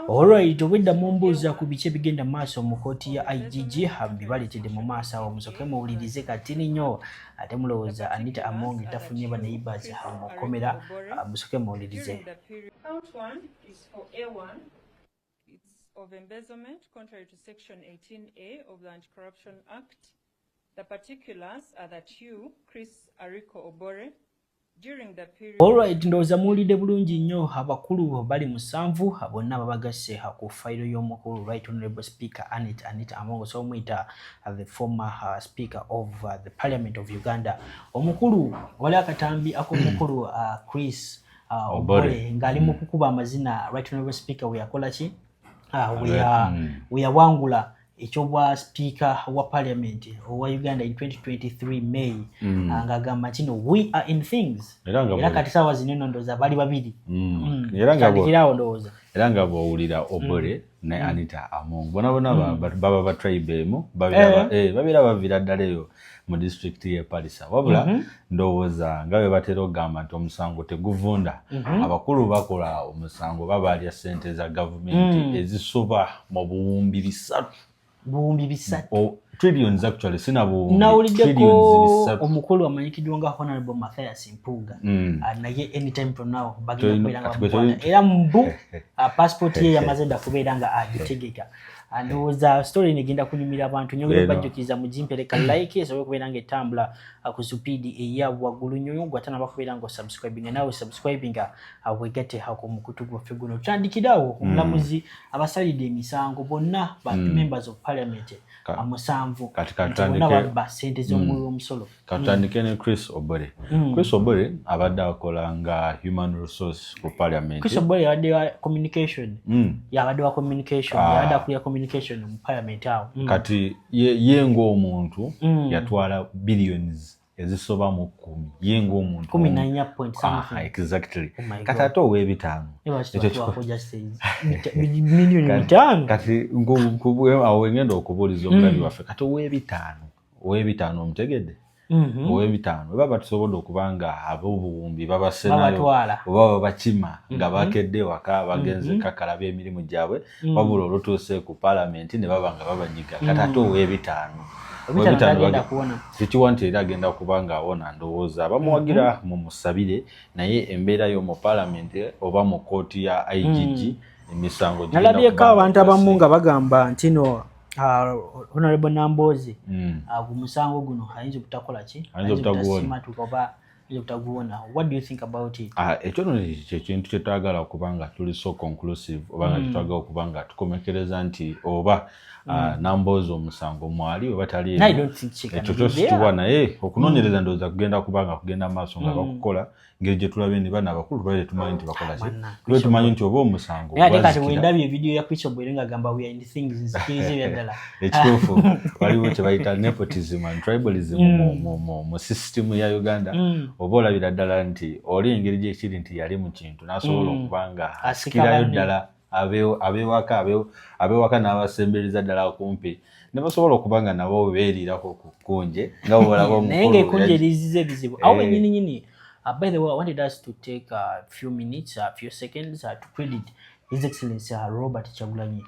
Alright, obwedda mumbuuza ku biki ebigenda maaso mu kkooti ya IGG bibaleetedde mu maaso awo musooke muwulirize katini nnyo ate mulowooza Anita Among tafunye ba neighbours mu kkomera musooke muwulirize. Count 1 is for A1. It's of embezzlement contrary to Section 18A of the Anti-Corruption Act. The particulars are that you, Chris Ariko Obore, during the period... Alright, ndowooza muwulidde bulungi nnyo abakulu bali musanvu bonna babagasse ku fayiro y'omukulu Right Honorable Speaker Anita Among, so omuyita the former Speaker of the Parliament of Uganda. Omukulu wali akatambi ak'omukulu Chris Obore ng'ali mu kukuba amazina Right Honorable Speaker we yakola ki? We yawangula ekyobwa Speaker wa Parliament owa Uganda in 2023 May ng'agamba kino we are in things era kati saawa zino eno ndowooza bali babiri era nga bw'owulira Obore ne Anita Among bonna baba ba tribe emu babeera baviira ddala eyo mu district y'e Parisa wabula ndowooza nga bwe batera okugamba nti omusango teguvunda abakulu bakola omusango babalya ssente za gavumenti ezisoba mu buwumbi bisatu trillions actually sina nawuliddeko omukulu amanyikiddwa nga Honorable Mathius Mpuuga naye anytime from now bagenda kubeera nga era mbu passport ye yamaze dda kubeera nga agitegeka ndowooza story negenda kunyumira abantu nyongera bajjukiza mugimpereka like esobola okubeera nga etambula ku supiidi eya waggulu nnyo gwate nabakubeera nga osubscribinga nawe subscribinga wegatte mu mukutu gwaffe guno tutandikirawo omulamuzi abasalidde emisango bonna ba members of parliament musanvu bonna babba ssente z'omululu omusolo katandike ne Chris Obore. Chris Obore abadde akola nga human resource ku parliament. Chris Obore yabadde wa communication yabadde wa communication yabadde akulira communication mu parliament awo kati ye ng'omuntu yatwala billions ezisoba mu 10 ye ng'omuntu 14 point something exactly kati ate ow'ebitaano milioni 5 kati awo ngenda okubuuliza omulabi waffe kati ow'ebitaano omutegedde ow'ebitaano baba batusobodde okuba nga ab'obuwumbi babasenayo oba babakima nga bakedde waka bagenze kakalaba emirimu gyabwe wabula olutuuse ku palamenti ne baba nga babanyiga kati ate ow'ebitaano sikiwa nti era agenda kuba nga awona ndowooza bamuwagira mu musabire naye embeera y'omu palamenti oba mu kkooti ya IGG emisango nalabyeko abantu abamu nga bagamba nti no Honorable Nambozi musango guno ayinza obutakola ki ayinza obutasimatuka oba obutaguwona. What do you think about it? Ekyo kintu kyetwagala okuba nga tuli so conclusive oba nga twagala okuba nga tukomekereza nti oba Nambozi omusango mwali oba tali ekyo kyositibwa naye okunoonyereza ndowooza kugenda kuba nga kugenda maaso nga bakukola ngeri gye tulabe ni bana abakulu twali tumanyi nti bakola ki tube tumanyi nti oba omusango ate kati wendabye evidiyo ya Chris Obore ng'agamba we are in things nzikiriza ebyaddala ekituufu waliwo kye bayita nepotism and tribalism mu system ya Uganda oba olabira ddala nti oli engeri gyekiri nti yali mu kintu n'asobola okuba nga asikirayo ddala abewaka n'abasembereza ddala kumpi ne basobola okuba nga nabo beeriirako ku kkunje nga bwolaba omukulu naye ng'ekkunje eriziza ebizibu awo nyininyini. By the way, I wanted us to take a few minutes, a few seconds to credit His Excellency Robert Kyagulanyi.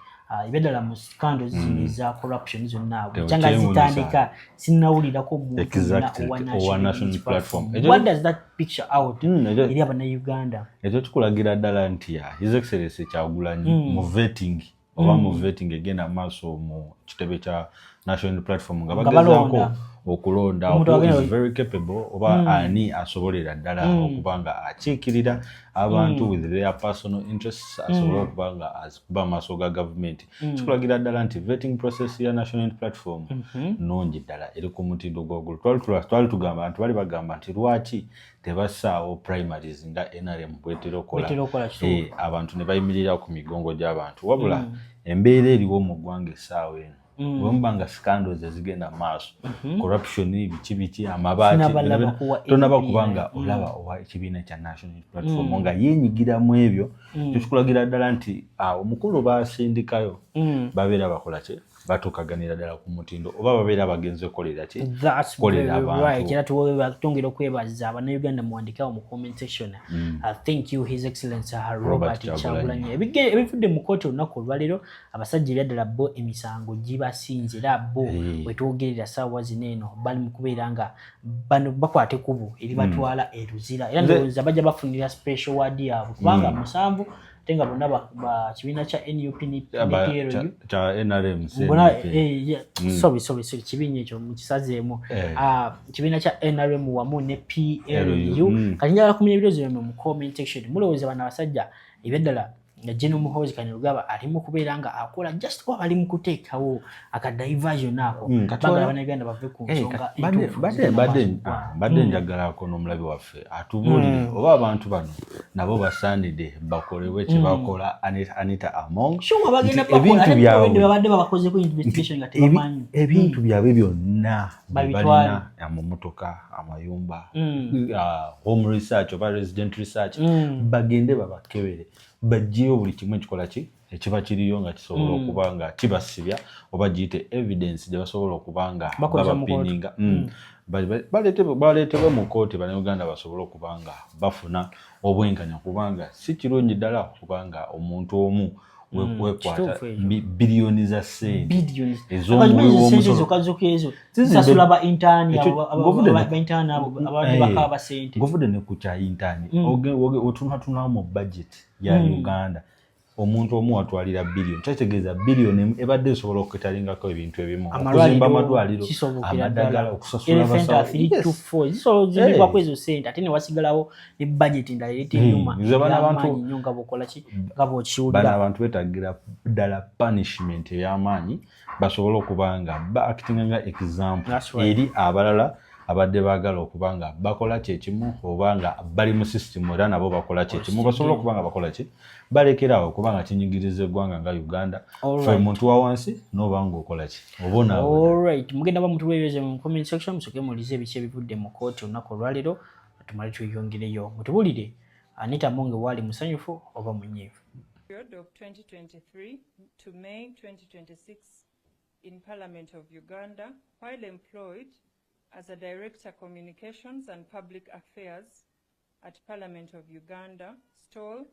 Ibedala mu scandals za corruption zonna cyangwa zitandika sinawulirako omuntu wa national platform. What does that picture out eri abana Uganda? Ekyo tukulagira ddala nti His Excellency Kyagulanyi mu vetting oba mu vetting egenda maaso mu kitebe kya national platform nga bagezaako okulonda is very capable oba ani asobolera ddala okuba nga akiikirira abantu with their personal interests asobola okuba nga azikuba maaso ga gavumenti. Kikulagira ddala nti vetting process ya national platform nungi ddala eri ku mutindo gw'oggulu. Twali tugamba abantu bali bagamba nti lwaki tebassaawo primaries nga NRM bwetera okola abantu ne bayimirira ku migongo gy'abantu wabula embeera eriwo mu ggwanga essaawa eno bwemuba nga scandals ezigenda maaso corruption biki amabaati tonaba kuba nga olaba owa ekibiina kya national platform nga yenyigira mu ebyo tukulagira ddala nti omukulu basindikayo babeera bakola ki batukaganira ddala ku mutindo oba babeera bagenze kolera ki kolera abantu era tongera okwebaza abannayuganda muwandikawo mu comment section. Thank you His Excellency Robert Kyagulanyi. Ebivudde mu kooti olunaku olwaleero abasajja ebyaddala bo emisango gibasinze era bo wetwogerera ssaawa zino eno bali mu kubeera nga bano bakwata ekkubo eribatwala eruzira era ndowooza bajja bafunira special ward yaabwe kubanga musanvu tenga bonna ba kibiina kya NUP cha NRM sorry kibiina ekyo mukisazeemu kibiina kya NRM wamu ne PLU kati njagala kumenya ebirowoozo byonna mu comment section mulowooza bano abasajja ebyaddala General Muhoozi Kainerugaba ali mu kubeera nga akola just kuba bali mu kuteekawo akadiversion ako bagala Bannayuganda bave ku nsonga badde njagalako n'omulabi waffe atubuulire oba abantu bano nabo basaanidde bakolebwe kye bakola Anita Among ebintu byabwe byonna balina amamotoka amayumba home research oba resident research bagende babakebere bajjiyo buli kimu ekikola ki ekiba kiriyo nga kisobola okuba nga kibasibya oba giyite evidence gye basobola okuba nga babapininga baleetebwe mu kooti Bannayuganda basobole okuba nga bafuna obwenkanya kubanga si kirungi ddala okubanga omuntu omu wekwata biliyoni za sente govudde ne ku kya intaani otunatuna mu budget ya Uganda omuntu omu atwalira biliyoni kitegeeza biliyoni ebadde esobola okutalingako ebintu ebimu okuzimba amalwaliro amadagala okusasula abasajja sente ate ne wasigalawo ne budget endala ereetenyuma y'amaanyi nga bw'okola ki nga bw'okiwulira. Bano abantu beetagira ddala punishment ey'amaanyi basobole okuba nga ba-actinga nga example eri abalala abadde baagala okuba nga bakola kyekimu oba nga bali mu system era nabo bakola kyekimu basobola okuba nga bakola ki balekerawo okuba nga kinyigiriza eggwanga nga Uganda fe muntu wa wansi n'oba ng'okola ki obona. Alright, mugenda bamutuweereze mu comment section musoke mulize ebiki ebivudde mu kooti olunaku olwaleero tumale tuyongereyo mutubulire Anita Among waali musanyufu oba munyiivu. Period of 2023 to May 2026 in Parliament of Uganda while employed as a Director Communications and Public Affairs at Parliament of Uganda stole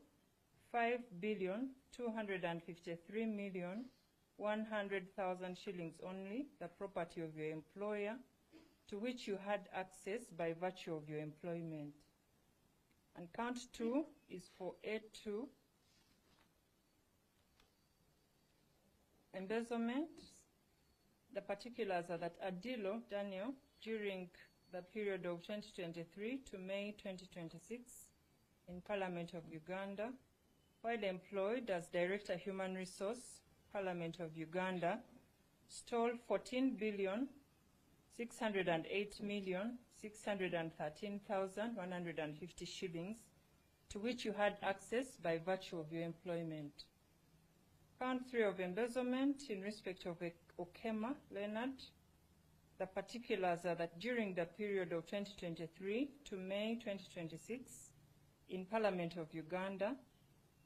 5,253,100,000 shillings only, the property of your employer, to which you had access by virtue of your employment. And count 2 is for A2, embezzlement. The particulars are that Adilo Daniel, during the period of 2023 to May 2026 in Parliament of Uganda, while employed as Director Human Resource, Parliament of Uganda, stole 14,608,613,150 shillings, to which you had access by virtue of your employment. Count 3 of embezzlement in respect of Okema Leonard. The particulars are that during the period of 2023 to May 2026 in Parliament of Uganda,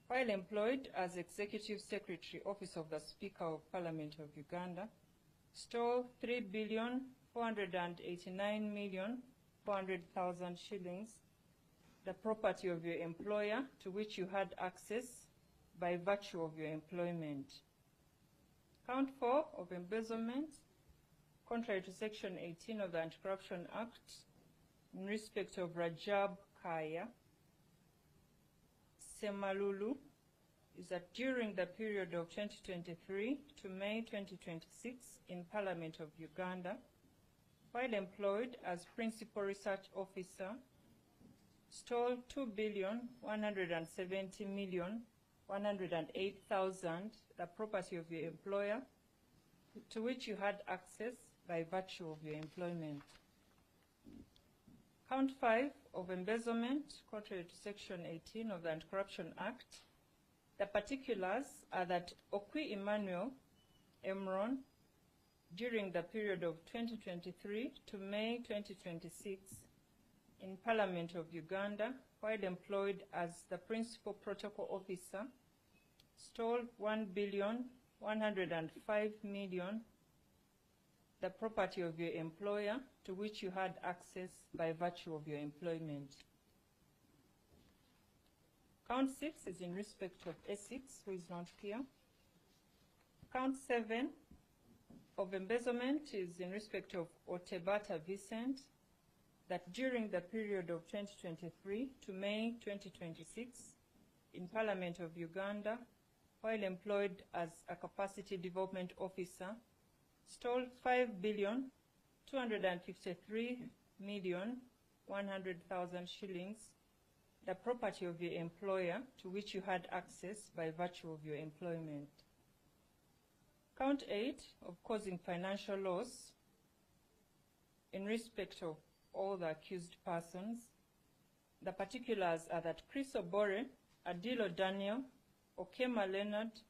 while employed as Executive Secretary, Office of the Speaker of Parliament of Uganda, stole 3,489,400,000 shillings, the property of your employer, to which you had access by virtue of your employment. Count 4 of embezzlement, contrary to Section 18 of the Anti-Corruption Act, in respect of Rajab Kaya Semalulu, is that during the period of 2023 to May 2026 in Parliament of Uganda, while employed as Principal Research Officer, stole 2,170,108,000, the property of your employer, to which you had access by virtue of your employment. Count 5 of embezzlement, contrary to Section 18 of the Anti-Corruption Act. The particulars are that Okwi Emmanuel Emron, during the period of 2023 to May 2026 in Parliament of Uganda, while employed as the Principal Protocol Officer, stole 1,400,000,000 105 million the property of your employer to which you had access by virtue of your employment. Count 6 is in respect of A6, who is not here. Count 7 of embezzlement is in respect of Otebata Vincent, that during the period of 2023 to May 2026, in Parliament of Uganda, while employed as a capacity development officer, stole 5,253,100,000 shillings, the property of your employer to which you had access by virtue of your employment. Count 8 of causing financial loss in respect of all the accused persons. The particulars are that Chris Obore, Adilo Daniel, Okema Leonard,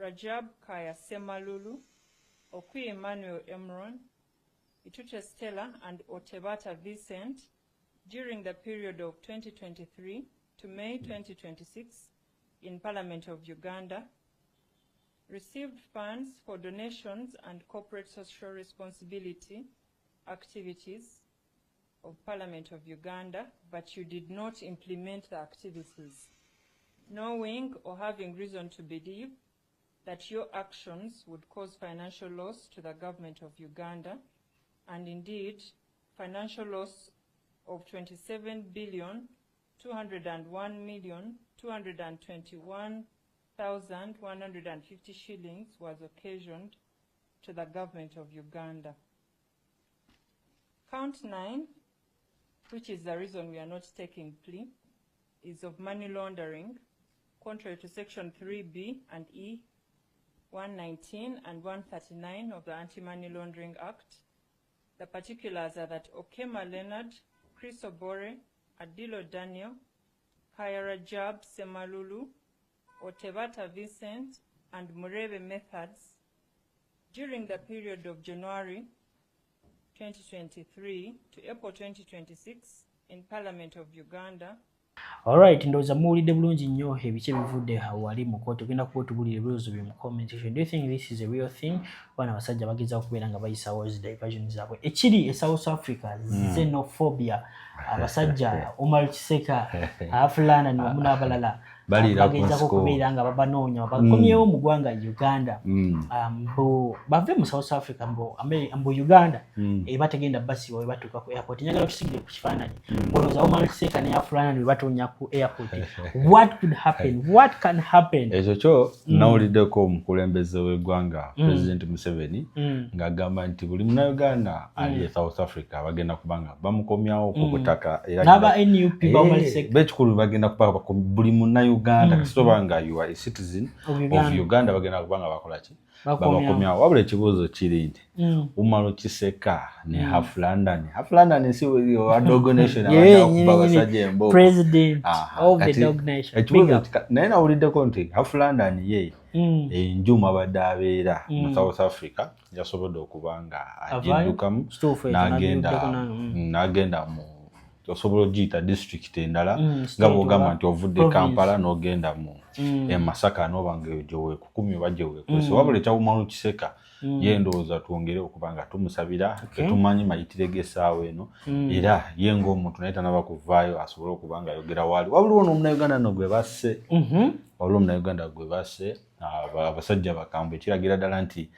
Rajab Kaya Semalulu, Okwi Emmanuel Emron, Itute Stella, and Otebata Vincent during the period of 2023 to May 2026 in Parliament of Uganda, received funds for donations and corporate social responsibility activities of Parliament of Uganda, but you did not implement the activities, knowing or having reason to believe that your actions would cause financial loss to the government of Uganda, and indeed financial loss of 27,201,221,150 shillings was occasioned to the government of Uganda. Count 9, which is the reason we are not taking plea, is of money laundering, contrary to Section 3B and E, 119 and 139 of the Anti-Money Laundering Act. The particulars are that Okema Leonard, Chris Obore, Adilo Daniel, Kaya Rajab Semalulu, Otebata Vincent, and Murebe Methods during the period of January 2023 to April 2026 in Parliament of Uganda. Alright, ndoza muwulidde bulungi nnyo ebice bivudde wali mu kkooti. Ogenda kuba otubulira ebibuuzo bye mu comment section. Do you think this is a real thing? Bana abasajja bagezaako okubeera nga bayisawo diversion zaabwe. Ekiri e South Africa, xenophobia, abasajja Omar Kiseka, Afulana n'omu n'abalala bagezaako okubeera nga babanoonya bakomyewo mu ggwanga Uganda. Bave mu South Africa mbu Uganda bategenda basi we batuuka ku airport. Njagala tusigire ku kifaananyi. Olowooza Omar Kiseka ne Afulana ne batoonya ku airport. What could happen? What can happen? Ekyo kyo nawuliddeko omukulembeze w'eggwanga President Museveni ng'agamba nti buli Munnayuganda ali e South Africa bagenda kubanga bamukomyawo ku butaka era n'aba NUP bamaliseka bekikulu bagenda kubanga buli Munnayuganda kasitoba nga you are a citizen of Uganda bagenda kubanga bakola ki babakomyawo. Wabula ekibuuzo kiri nti Umaro Kiseka ne Half London si wa Dog Nation abadde basajja embo president of the Dog Nation. Naye nawuliddeko nti Half London ye enjuma abadde abeera mu South Africa yasobodde okuba nga agiddukamu n'agenda mu osobola ogiyita district endala nga bw'ogamba nti ovudde Kampala n'ogenda mu Masaka n'oba nga gyeweekukumi oba gyeweekwese. Wabula ekyawumamu Kiseka ye ndowooza twongere okuba nga tumusabira tetumanyi mayitire g'essaawa eno era ye ng'omuntu naye tanaba kuvaayo asobole okuba nga ayogera waali. Wabula ono Omunnayuganda no gwe basse abasajja bakambwe ekiragira ddala nti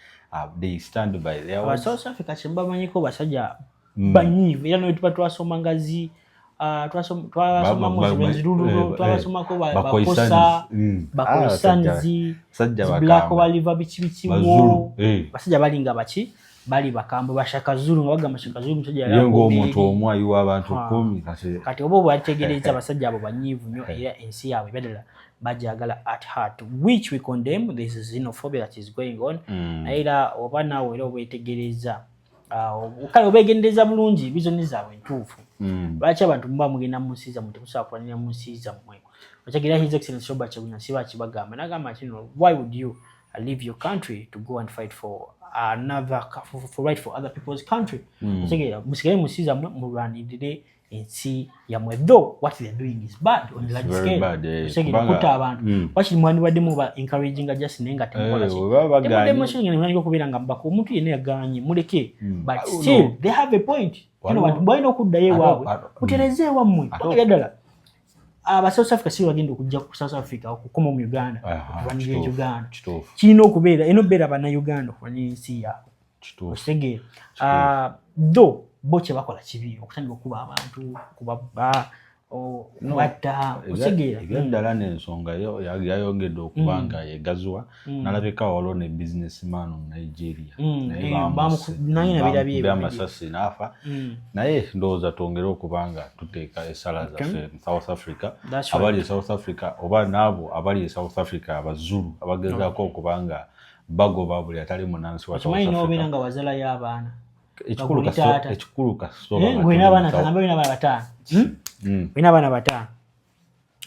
they stand by their words. South Africa kyembamanyiko basajja banyiivu era ne tuba twasoma ngazi twasoma muzibenzirulu twasomako bakoisanzi black waliva bikibikiwo basajja balinga baki bali bakambwe bashaka zulu nga bagamba shaka zulu musajja yengo omuntu omu ayiwa abantu 10 kati obo bwategereza abasajja abo banyiivu nnyo era ensi yaabwe badala bajagala at heart, which we condemn. This is xenophobia that is going on. Era oba nawe era obwetegereza ukale obegendeza bulungi bizoni zaabwe ntuufu. Lwaki abantu muba mugenda mu nsi zammwe temusobola kulanira mu nsi zammwe? Okigira His Excellency Robert Kyagulanyi siba kibagamba nagamba nti why would you leave your country to go and fight for another for right for other people's country? Okigira musigale mu nsi zammwe mulwanirire ensi yamwe, though what they're doing is bad on a large scale. Usegera kuta abantu wakiri mwani bademu ba encouraging just nenga temukola ki demonstration ne mwanyo kubira nga mbako omuntu yene yaganye muleke but still they have a point. Abantu boyina okudda yewaabwe mutereze wammwe bagala aba South Africa si bagenda okujja ku South Africa okukoma mu Uganda okuvanira Uganda kino okubeera eno beera bana Uganda okuvanira ensi yaabwe osegera though boche bakola kibi okutandika okuba abantu kubaba wata osegera ebyadala n'ensonga yayongedde okubanga yegazwa nalabika waliwo ne businessman mu Nigeria naye nabirabye amasasi n'afa naye ndowooza twongere okubanga tuteeka essala zaffe South Africa abali South Africa oba naabo abali South Africa abazulu abagezaako okubanga bagoba buli atali munansi wa South Africa okimanyi nga wazala y'abaana ekikulu kasoba wena abana kanamba wena abana batano wena abana batano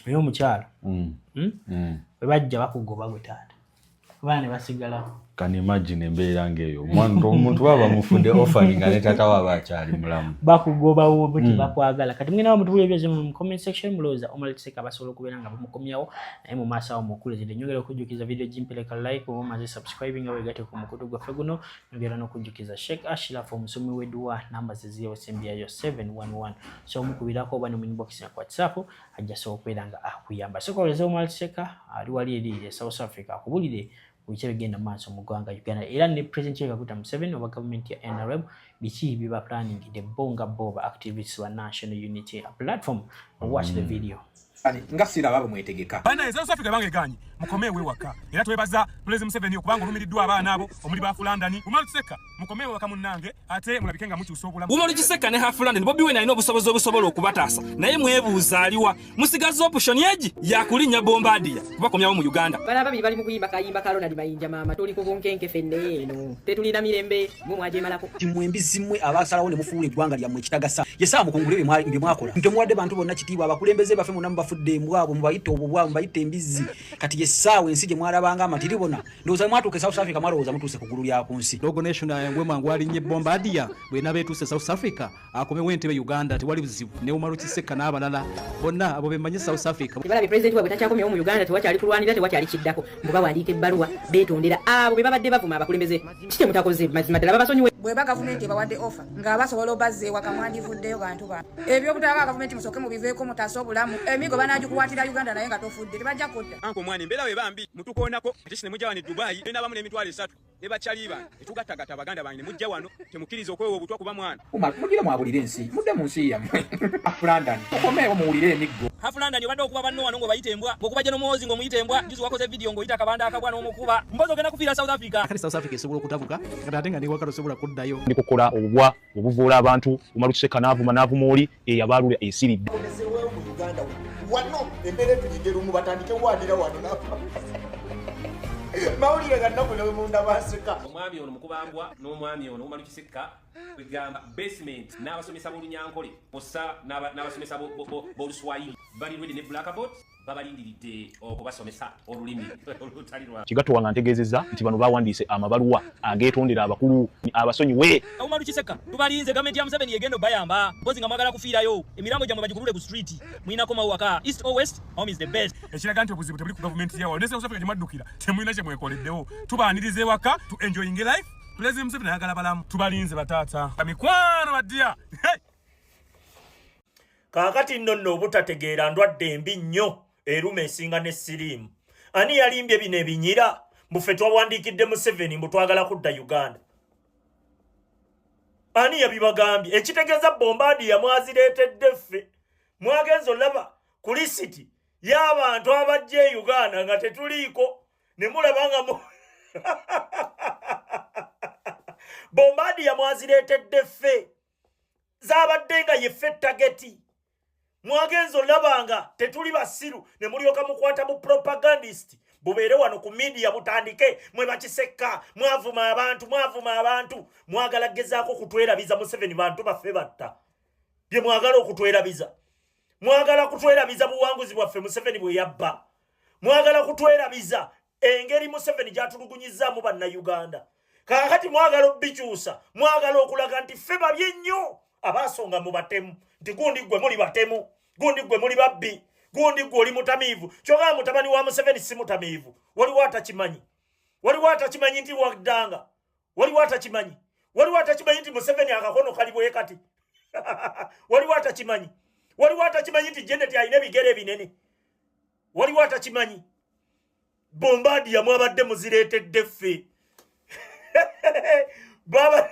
oyo omukyalo bwe bajja bakugoba gwe taata abaana ne basigala can imagine embeera ng'eyo omuntu baba mufudde offering ne taata waba akyali mulamu bakugobawo buti bakwagala kati mwena bamutubulia ebyo mu comment section mulooza omalitiseka basobola okubeera nga bamukomyawo naye mu maaso awo mukulezedde nyongera okujjukiza video gimpeleka like oba omaze subscribing nga wegate ku mukutu gwaffe guno nyongera n'okujjukiza Sheikh Ashraf omusomi w'edduwa namba ze ziriwo sembyayo 711 so omukubirako oba ne mu inbox ya WhatsApp ajja sobola okubeera nga akuyamba sokoleza omalitiseka ali wali eri South Africa akubulire wiche bigenda maaso mu ggwanga Uganda era ne president ye Kaguta Museveni oba government ya NRM biki biba planning the bonga boba activists wa national unity platform watch the video nga sira babo mwetegeka bana South Africa bange ganyi mukomewe waka era twebaza President Museveni okubanga olumiridwa abaana abo omuli ba Fulandani umaluseka mukomewe waka munnange ate mulabikenga mukyusobola umaluseka ne ha Fulandani Bobby Wine alina obusobozi obusobola okubataasa naye mwebuuza aliwa musigaza option yeji ya kulinya bombardier kubakomyawo mu Uganda bana babi bali mu kuyimba kayimba kalona limayinja mama toli ko bonkenke fenne eno tetulina mirembe mu mwaje malako timwembi zimwe abasalawo ne mufuula eggwanga lyammwe kitagasa yesa mukongole bye mwakola ntemwadde bantu bonna kitiibwa abakulembeze baffe munamu bafudde mbwabo mubayite obubwa mubayite embizi kati yesaawe ensi gye mwalabanga amatiri bona ndowooza mwatuuke South Africa mwalowooza mutuuse ku ggulu lya ku nsi Logo Nation mbwe mwangu alinnye bombardier bwena beetuuse South Africa akomewo entebe Uganda tewali buzibu ne Umarukiseka n'abalala bonna abo bemmanyi South Africa balabi president wabwe takyakomyewo mu Uganda tewakyali kulwanira tewakyali kiddako mbuba wandiika ebbaluwa beetondera abo be babadde bavuma abakulembeze kite mutakoze mazima ddala babasonyiwe bwe ba gavumenti ebawadde offer nga basobola obazze ewaka mwandivuddeyo bantu ba ebyobutaba gavumenti musooke mubiveeko mutaasa obulamu emigo banagikukwatira Uganda naye nga tofudde tebajja kutta anko mwani embeera we bambi mutukoonako ate kine mujja wano Dubai ena abamu n'emitwalo 3 ne bakyaliba etugattagatta abaganda bange ne mujja wano temukkiriza okwewa obutwa kuba mwana mugire mwabulire ensi mudde mu nsi yammwe Fulandani mukomeewo muwulire emiggo Fulandani obadde okuba banno wano ng'obayita embwa ng'okuba n'omuwozi ng'omuyita embwa njuzi wakoze video ng'oyita akabanda akabwa n'omukuba mbozi ogenda kufiira South Africa kati South Africa esobola okutabuka kati ate nga ne waka tosobola kuddayo ndi kukola obubwa obuvuula abantu Umarukiseka n'avuma oli eyabalula esiridde mu Uganda wano embeera tuligera mu batandike wadira wano nafa mawulire gannaku ne munda baseka omwami ono mukubambwa n'omwami ono Umarukiseka kwegamba basement n'abasomesa b'Olunyankole posa n'abasomesa b'Oluswayiri bali ready ne blackboard babalindiridde okubasomesa olulimi olutali lwa kigatwa nga ntegeezezza nti bano bawandiise amabaluwa ageetondera abakulu abasonyiwe Umarukiseka tubalinze gavumenti ya Museveni egenda bayamba mpozi nga mwagala kufiirayo emirambo gyammwe bagikulule ku street mwinako mawaka east or west home is the best ekiraga nti obuzibu tebuli ku gavumenti yawo ne South Africa gye mwaddukira temulina kye mwekoleddewo tubaaniriza ewaka to enjoying life President Museveni ayagala balamu tubalinze bataata mikwano badya kaakati nno obutategeera ndwadde embi nnyo eruma esinga ne siriimu ani yalimbye bino ebinyira mbufe twawandiikidde Museveni mbu twagala kudda Uganda ani yabibagambye ekitegeeza bombardier mwazireetedde ffe mwagenza olaba ku lisiti y'abantu abajja e Uganda nga tetuliiko ne mulaba nga bombardier mwazireetedde ffe zaabadde nga yeffe tageti mwagenzo labanga tetuli basiru ne mulioka mukwata mu propagandist bubeere wano ku media butandike mwe bakiseka mwavuma abantu mwagala gezaako kutwerabiza Museveni bantu baffe batta bye mwagala okutwerabiza mwagala kutwerabiza buwanguzi bwaffe Museveni bwe yabba mwagala kutwerabiza engeri Museveni gyatulugunyizaamu banna Uganda kakati mwagala obikyusa mwagala okulaga nti ffe babye nnyo abasonga mu batemu nti gundi gwe muli batemu, gundi gwe muli babbi, gundi gwe oli mutamiivu. Kyokka mutabani wa Museveni si mutamiivu. Waliwo atakimanyi. Waliwo atakimanyi nti waddanga. Waliwo atakimanyi. Waliwo atakimanyi nti Museveni akakono kaliboye kati. Waliwo atakimanyi. Waliwo atakimanyi nti Janet alina ebigere binene. Waliwo atakimanyi. Bombardier mwabadde muzireetedde ffe. Baba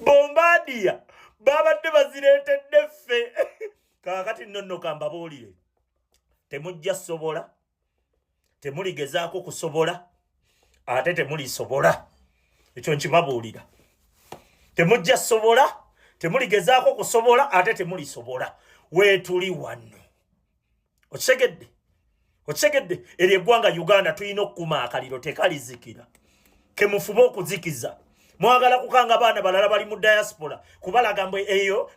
Bombardier babadde bazireetedde ffe. Kaakati nonno kambabuulire. Temujja sobola. Temuligezaako kusobola. Ate temulisobola. Ekyo nkibabuulira. Temujja sobola. Temuligezaako kusobola. Ate temulisobola. Weetuli wano. Okitegedde? Okitegedde? Eryo eggwanga Uganda tulina okukuma akaliro tekalizikira. Kemufube okuzikiza. Mwagala kukanga baana balala bali mu diaspora. Kubalaga mbwe eyo